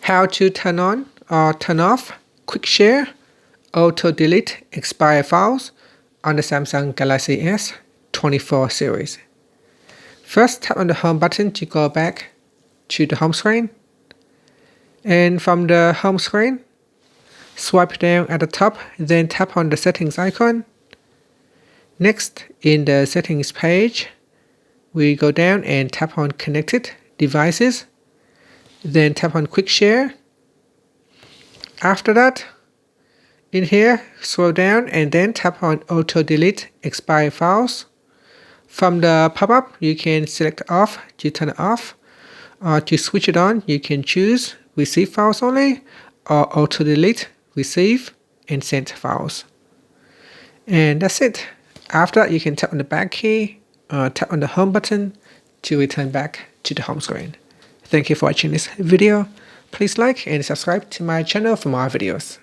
how to turn on or turn off quick share, auto delete expired files on the Samsung Galaxy S24 series. First, tap on the home button to go back to the home screen. And from the home screen, swipe down at the top, then tap on the settings icon. Next, in the settings page, we go down and tap on connected devices. Then tap on quick share. After that, in here, scroll down and then tap on auto delete expired files. From the pop-up, you can select off to turn it off. To switch it on, you can choose receive files only or auto delete receive and sent files. And that's it. After that, you can tap on the back key or tap on the home button to return back to the home screen. Thank you for watching this video. Please like and subscribe to my channel for more videos.